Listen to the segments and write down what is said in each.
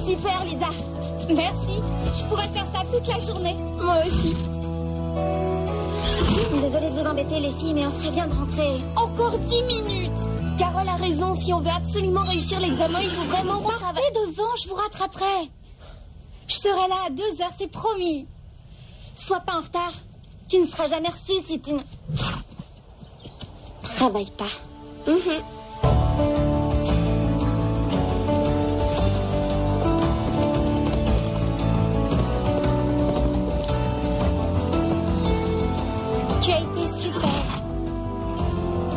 Super, Lisa. Merci. Je pourrais faire ça toute la journée. Moi aussi. Désolée de vous embêter, les filles, mais on ferait bien de rentrer. Encore 10 minutes. Carole a raison. Si on veut absolument réussir l'examen, il faut vraiment travailler devant. Je vous rattraperai. Je serai là à 2 heures, c'est promis. Sois pas en retard. Tu ne seras jamais reçu si tu ne travailles pas. Tu as été super.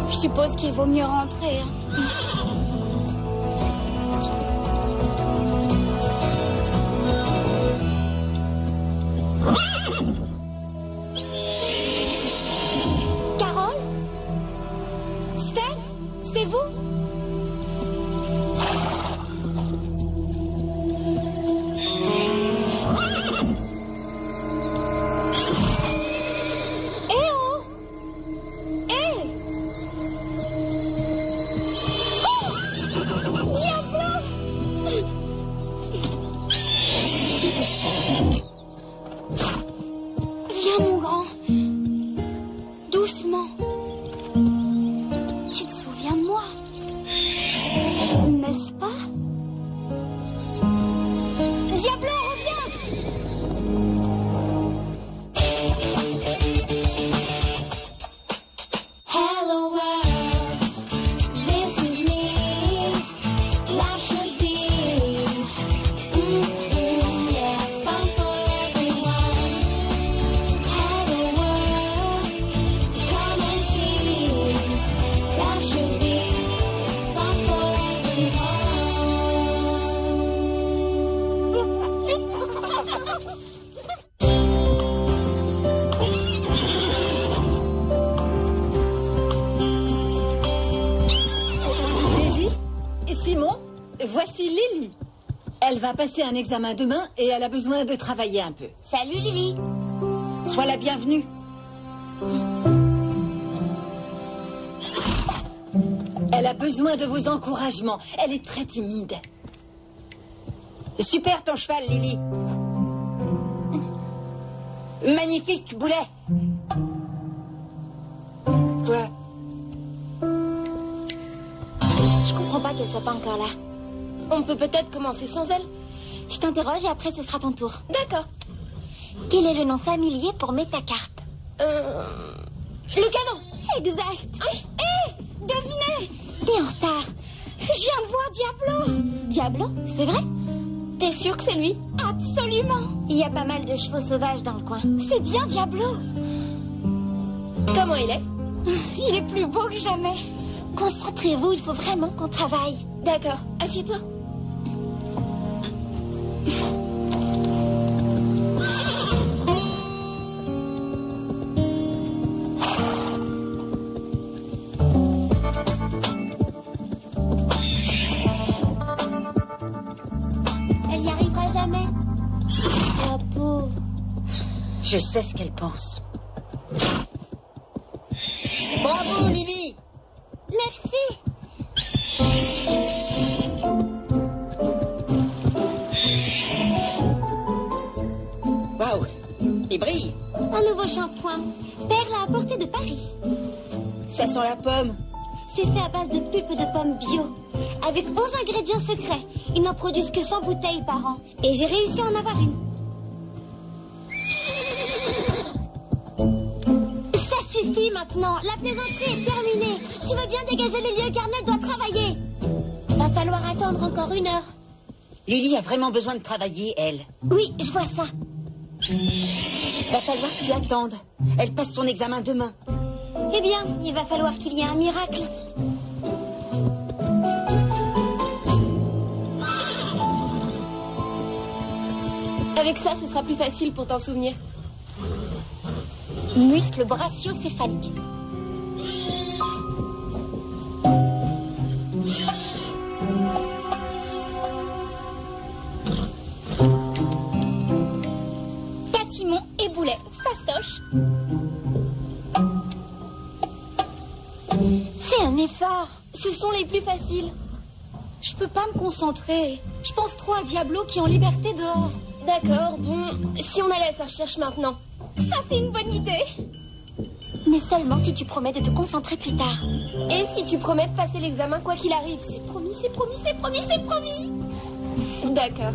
Je suppose qu'il vaut mieux rentrer. Carole? Steph? C'est vous? Elle va passer un examen demain et elle a besoin de travailler un peu. Salut Lily. Sois la bienvenue. Elle a besoin de vos encouragements. Elle est très timide. Super ton cheval, Lily. Magnifique, Boulet. Quoi? Je comprends pas qu'elle soit pas encore là. On peut peut-être commencer sans elle. Je t'interroge et après ce sera ton tour. D'accord. Quel est le nom familier pour Métacarpe? Le canon. Exact. Hé, devinez. T'es en retard. Je viens de voir Diablo. Diablo, c'est vrai? T'es sûr que c'est lui? Absolument. Il y a pas mal de chevaux sauvages dans le coin. C'est bien Diablo. Comment il est? Il est plus beau que jamais. Concentrez-vous, il faut vraiment qu'on travaille. D'accord, assieds-toi. Elle n'y arrivera jamais. La pauvre. Je sais ce qu'elle pense. Bravo, Lily. Merci. Waouh, il brille. Un nouveau shampoing. Perle à apporter de Paris. Ça sent la pomme. C'est fait à base de pulpe de pommes bio. Avec 11 ingrédients secrets. Ils n'en produisent que 100 bouteilles par an. Et j'ai réussi à en avoir une. Ça suffit maintenant. La plaisanterie est terminée. Tu veux bien dégager les lieux car Ned doit travailler. Va falloir attendre encore 1 heure. Lily a vraiment besoin de travailler, elle. Oui, je vois ça. Va falloir que tu attendes. Elle passe son examen demain. Eh bien, il va falloir qu'il y ait un miracle. Avec ça, ce sera plus facile pour t'en souvenir. Muscle brachiocéphalique. Patimon et boulet, fastoche. C'est un effort. Ce sont les plus faciles. Je peux pas me concentrer. Je pense trop à Diablo qui est en liberté dehors. D'accord, bon, si on allait à sa recherche maintenant. Ça, c'est une bonne idée. Mais seulement si tu promets de te concentrer plus tard. Et si tu promets de passer l'examen quoi qu'il arrive. C'est promis, c'est promis, c'est promis, c'est promis. D'accord.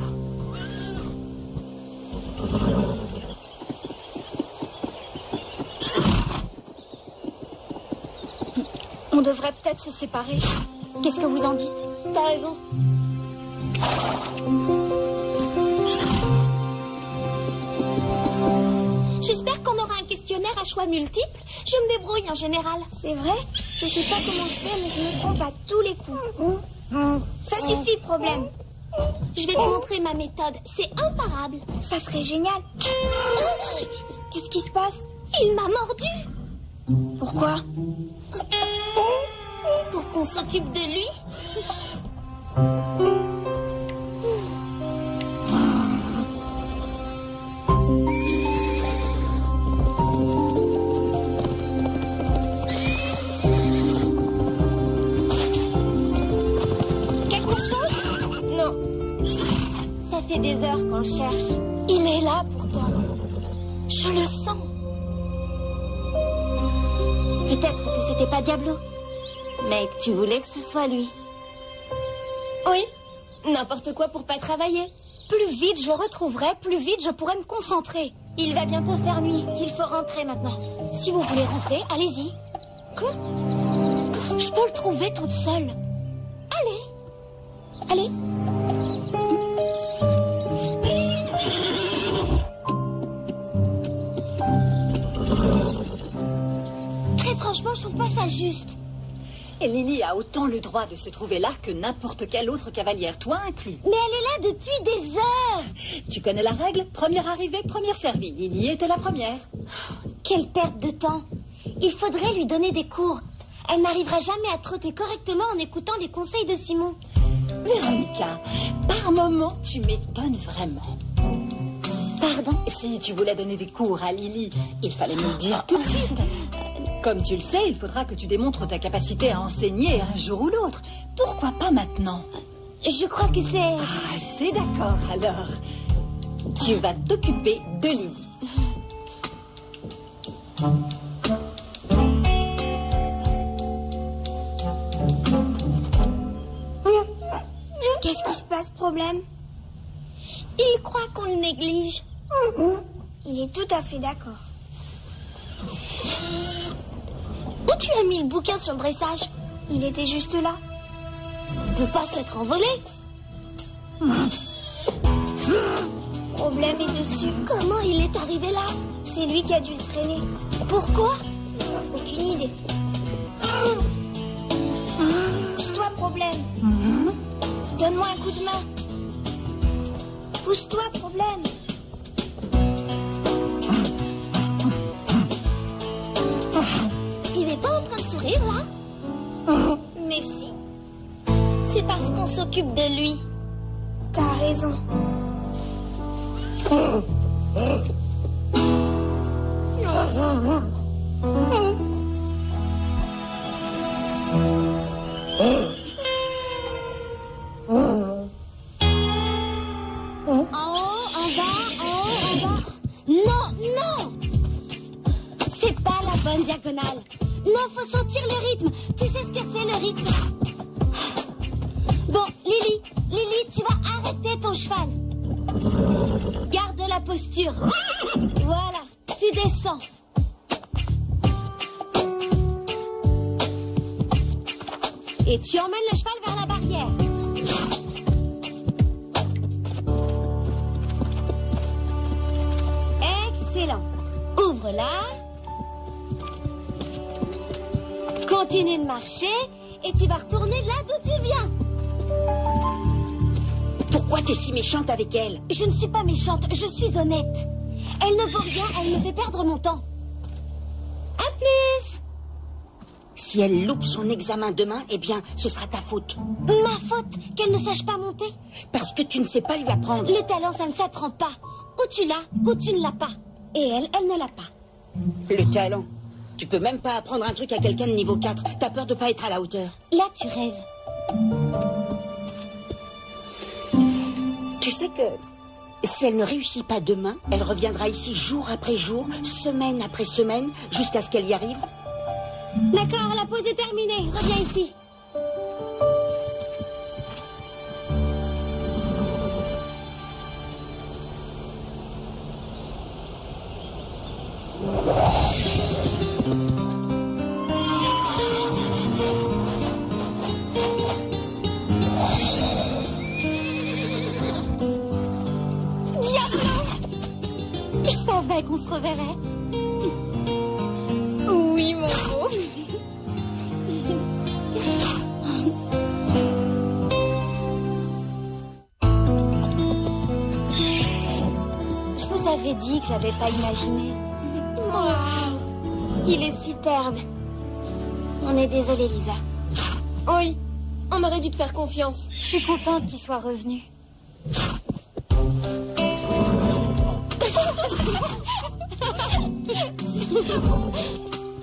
On devrait peut-être se séparer. Qu'est-ce que vous en dites? T'as raison. J'espère qu'on aura un questionnaire à choix multiples. Je me débrouille en général. C'est vrai? Je sais pas comment je fais, mais je me trompe à tous les coups. Ça suffit, problème. Je vais te montrer ma méthode. C'est imparable. Ça serait génial. Qu'est-ce qui se passe? Il m'a mordu. Pourquoi? Pour qu'on s'occupe de lui. Quelque chose? Non. Ça fait des heures qu'on le cherche. Il est là pourtant. Je le sens. Peut-être que c'était pas Diablo, mais que tu voulais que ce soit lui. Oui, n'importe quoi pour pas travailler. Plus vite je le retrouverai, plus vite je pourrai me concentrer. Il va bientôt faire nuit. Il faut rentrer maintenant. Si vous voulez rentrer, allez-y. Quoi? Je peux le trouver toute seule. Allez. Allez. Très franchement, je trouve pas ça juste. Et Lily a autant le droit de se trouver là que n'importe quelle autre cavalière, toi inclus. Mais elle est là depuis des heures. Tu connais la règle? Première arrivée, première servie. Lily était la première. Quelle perte de temps. Il faudrait lui donner des cours. Elle n'arrivera jamais à trotter correctement en écoutant les conseils de Simon. Véronica, par moment, tu m'étonnes vraiment. Pardon? Si tu voulais donner des cours à Lily, il fallait me le dire tout de suite. Comme tu le sais, il faudra que tu démontres ta capacité à enseigner un jour ou l'autre. Pourquoi pas maintenant? Je crois que c'est... Ah, c'est d'accord, alors. Tu vas t'occuper de Lily. Qu'est-ce qui se passe, problème? Il croit qu'on le néglige. Il est tout à fait d'accord. Où tu as mis le bouquin sur le dressage? Il était juste là. Il peut pas s'être envolé. Problème est dessus. Comment il est arrivé là? C'est lui qui a dû le traîner. Pourquoi? Aucune idée. Pousse-toi, problème. Donne-moi un coup de main. Pousse-toi, problème. Il est pas en train de sourire là? Mais si, C'est parce qu'on s'occupe de lui. t'as raison. En haut, en bas, en haut, en bas. Non, non! C'est pas la bonne diagonale. Non, faut sentir le rythme. Tu sais ce que c'est le rythme? Bon, Lily, tu vas arrêter ton cheval. Garde la posture. Voilà, tu descends. Et tu emmènes le cheval vers la barrière. Excellent. Ouvre-la. Continue de marcher et tu vas retourner là d'où tu viens. Pourquoi t'es si méchante avec elle? Je ne suis pas méchante, je suis honnête. Elle ne vaut rien, elle me fait perdre mon temps. À plus. Si elle loupe son examen demain, eh bien, ce sera ta faute. Ma faute qu'elle ne sache pas monter. Parce que tu ne sais pas lui apprendre. Le talent, ça ne s'apprend pas. Ou tu l'as, ou tu ne l'as pas. Et elle ne l'a pas. Le talent. Tu peux même pas apprendre un truc à quelqu'un de niveau 4. T'as peur de pas être à la hauteur. Là, tu rêves. sais que si elle ne réussit pas demain, elle reviendra ici jour après jour, semaine après semaine, jusqu'à ce qu'elle y arrive. D'accord, la pause est terminée. Reviens ici. Je savais qu'on se reverrait. Oui, mon beau. Je vous avais dit que j'avais pas imaginé. Waouh, il est superbe. On est désolé, Lisa. Oui, on aurait dû te faire confiance. Je suis contente qu'il soit revenu.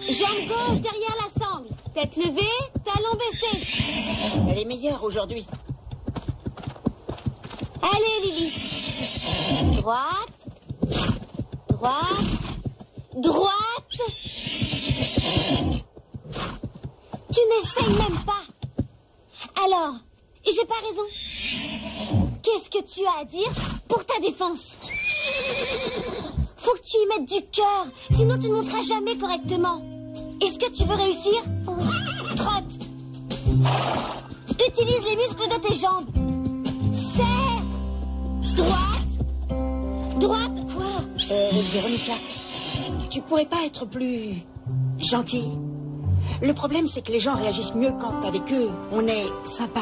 Jambe gauche derrière la sangle. Tête levée, talon baissé. Elle est meilleure aujourd'hui. Allez, Lily. Droite. Droite. Droite. Tu n'essayes même pas. Alors, j'ai pas raison. Qu'est-ce que tu as à dire pour ta défense? Faut que tu y mettes du cœur, sinon tu ne monteras jamais correctement. Est-ce que tu veux réussir? Oui. Trotte. Utilise les muscles de tes jambes. Serre. Droite. Droite. Quoi? Véronica, tu pourrais pas être plus gentille? Le problème, c'est que les gens réagissent mieux quand, avec eux, on est sympa.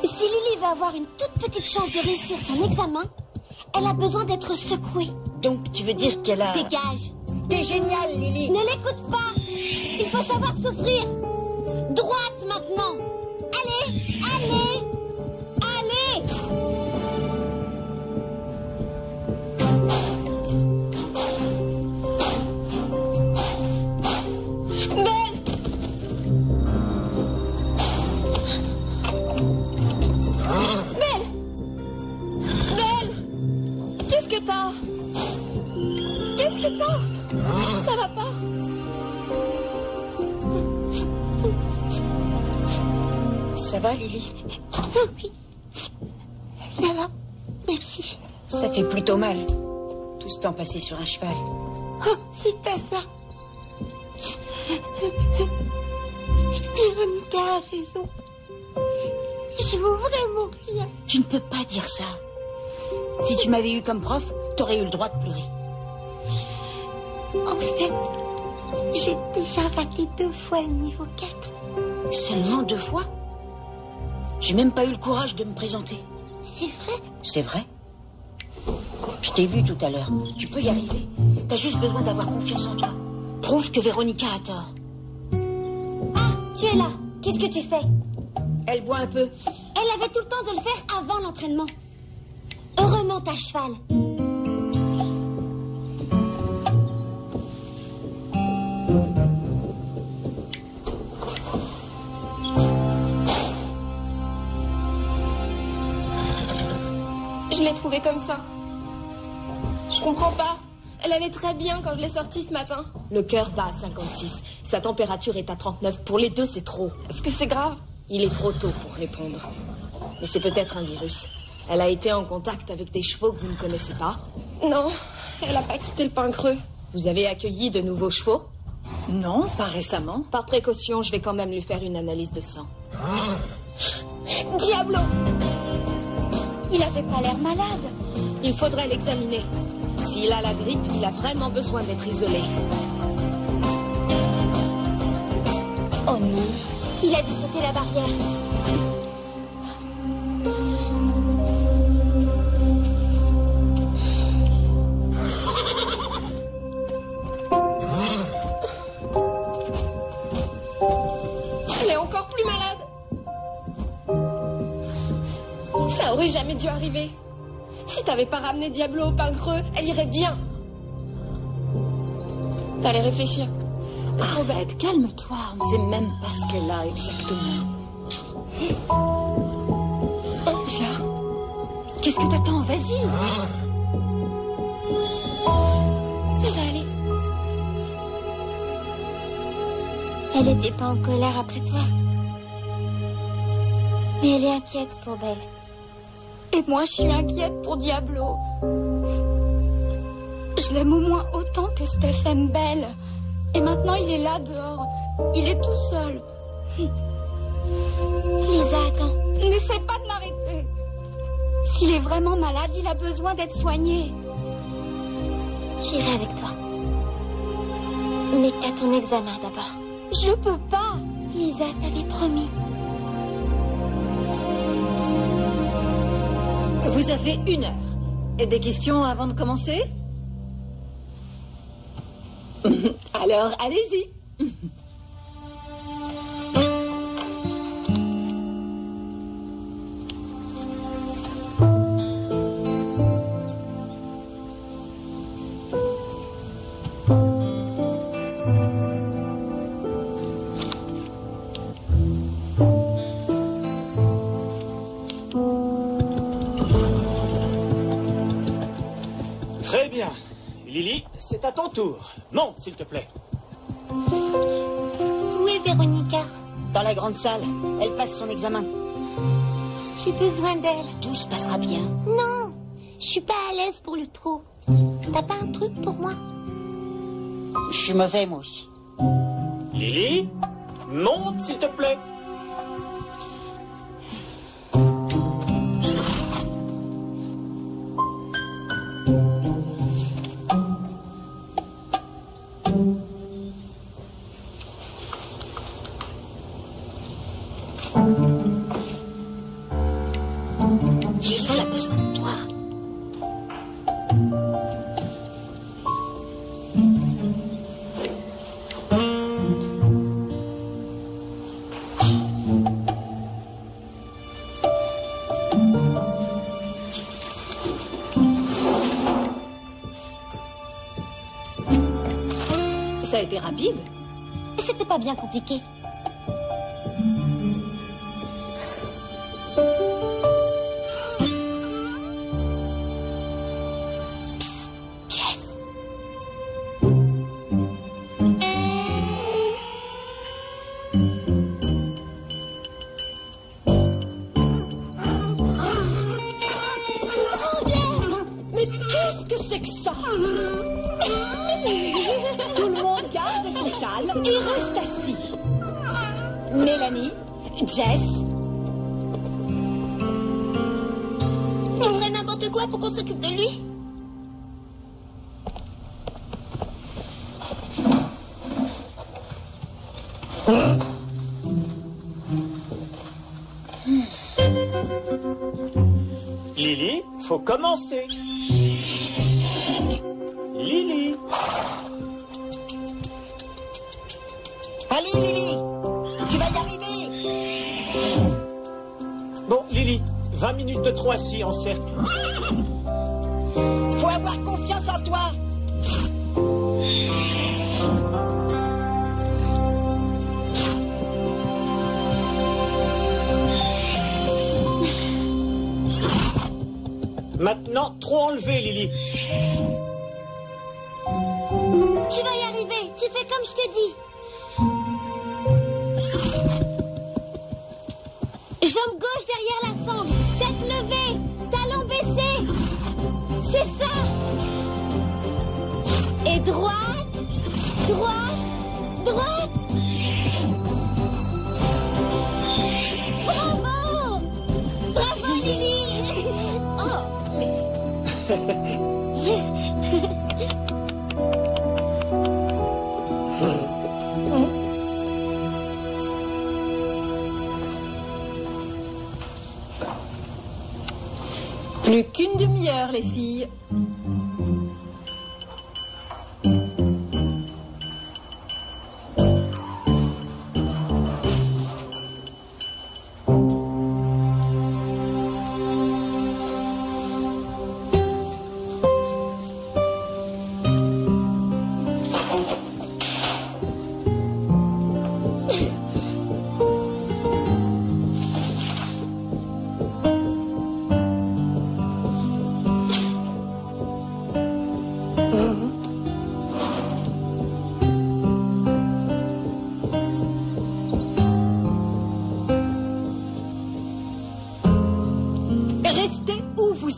Si Lily veut avoir une toute petite chance de réussir son examen, elle a besoin d'être secouée. Donc, tu veux dire qu'elle a... Dégage. T'es géniale, Lily. Ne l'écoute pas. Il faut savoir souffrir. Droite maintenant. Allez, allez, allez. Belle. Belle. Belle. Qu'est-ce que t'as? Qu'est-ce que t'as? Ça va pas? Ça va, Lily? Oui. Ça va. Merci. Ça fait plutôt mal. Tout ce temps passé sur un cheval. Oh, c'est pas ça. Véronica a raison. Je vaux vraiment rien. Tu ne peux pas dire ça. Si tu m'avais eu comme prof, t'aurais eu le droit de pleurer. En fait, j'ai déjà raté 2 fois le niveau 4. Seulement 2 fois? J'ai même pas eu le courage de me présenter. C'est vrai? C'est vrai? Je t'ai vu tout à l'heure. Tu peux y arriver. T'as juste besoin d'avoir confiance en toi. Prouve que Véronica a tort. Ah, tu es là. Qu'est-ce que tu fais? Elle boit un peu. Elle avait tout le temps de le faire avant l'entraînement. Remonte à cheval. Je l'ai trouvée comme ça. Je comprends pas. Elle allait très bien quand je l'ai sortie ce matin. Le cœur bat à 56. Sa température est à 39. Pour les deux, c'est trop. Est-ce que c'est grave? Il est trop tôt pour répondre. Mais c'est peut-être un virus. Elle a été en contact avec des chevaux que vous ne connaissez pas? Non, elle a pas quitté le pain creux. Vous avez accueilli de nouveaux chevaux? Non, pas récemment. Par précaution, je vais quand même lui faire une analyse de sang. Diablo! Il avait pas l'air malade. Il faudrait l'examiner. S'il a la grippe, il a vraiment besoin d'être isolé. Oh non. Il a dû sauter la barrière. Elle est encore plus malade. Ça aurait jamais dû arriver. Si t'avais pas ramené Diablo au pain creux, elle irait bien. Fallait réfléchir. Trop bête, calme-toi. On ne sait même pas ce qu'elle a exactement. Qu'est-ce Qu'est-ce que t'attends? Vas-y. Ça va aller. Elle était pas en colère après toi. Mais elle est inquiète pour Belle. Et moi, je suis inquiète pour Diablo. Je l'aime au moins autant que Steph aime Belle. Et maintenant, il est là, dehors. Il est tout seul. Lisa, attends. N'essaie pas de m'arrêter. S'il est vraiment malade, il a besoin d'être soigné. J'irai avec toi. Mais t'as ton examen d'abord. Je peux pas. Lisa t'avait promis. Vous avez 1 heure. Et des questions avant de commencer? Alors, allez-y. Très bien. Lily, c'est à ton tour. Monte, s'il te plaît. Où est Véronica? Dans la grande salle, elle passe son examen. J'ai besoin d'elle. Tout se passera bien. Non, je suis pas à l'aise pour le trot. T'as pas un truc pour moi? Je suis mauvais, moi aussi. Lily, monte, s'il te plaît. Lily a besoin de toi. Ça a été rapide. C'était pas bien compliqué. Psst, Jess. Mais qu'est-ce que c'est que ça? Tout le monde garde son calme et reste assis. Mélanie, Jess, On ferait n'importe quoi pour qu'on s'occupe de lui. Lily, faut commencer. Lily. Allez, Lily, tu vas y arriver. Bon, Lily, 20 minutes de trot assis en cercle. Faut avoir confiance en toi. Maintenant, trot enlevé, Lily. Tu vas y arriver. Tu fais comme je t'ai dit. Jambe gauche derrière la sangle. Tête levée. Talon baissé. C'est ça. Et droite. Droite. Droite. Bravo. Bravo, Lily. plus qu'une demi-heure, les filles.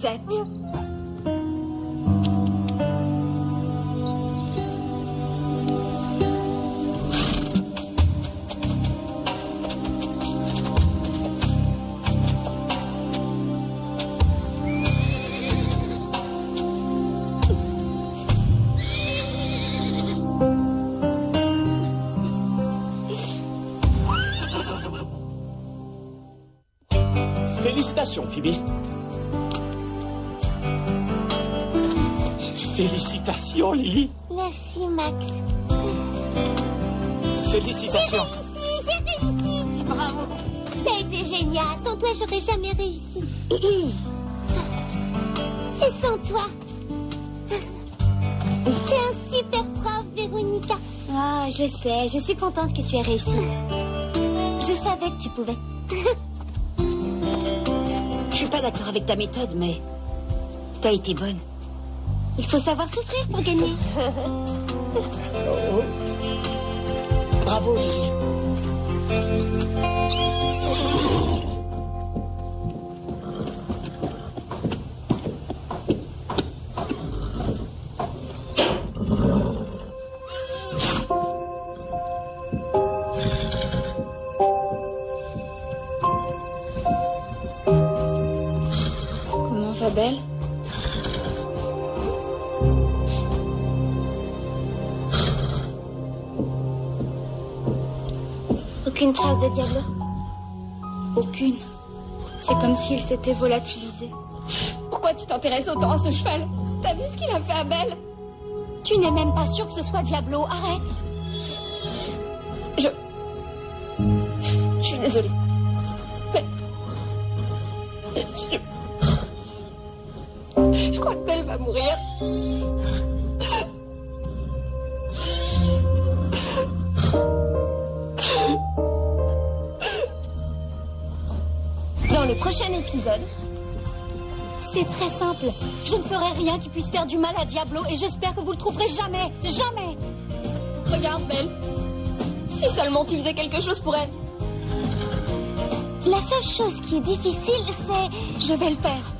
7. Félicitations, Phoebe. Félicitations, Lily. Merci, Max. Félicitations. J'ai réussi. Bravo. T'as été génial. Sans toi, j'aurais jamais réussi. Et sans toi. T'es un super prof, Véronica. Ah, je sais. Je suis contente que tu aies réussi. Je savais que tu pouvais. Je suis pas d'accord avec ta méthode, mais t'as été bonne. Il faut savoir souffrir pour gagner. Oh. Bravo, Lily. Comment va Belle? Aucune trace de Diablo. Aucune. C'est comme s'il s'était volatilisé. Pourquoi tu t'intéresses autant à ce cheval? T'as vu ce qu'il a fait à Belle? Tu n'es même pas sûr que ce soit Diablo. Arrête. Je suis désolée. Mais... Je crois que Belle va mourir. Dans le prochain épisode, c'est très simple. Je ne ferai rien qui puisse faire du mal à Diablo et j'espère que vous le trouverez jamais. Jamais. Regarde, Belle. Si seulement tu faisais quelque chose pour elle. La seule chose qui est difficile, c'est... Je vais le faire.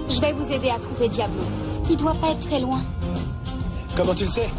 Je vais vous aider à trouver Diablo. Il doit pas être très loin. Comment tu le sais?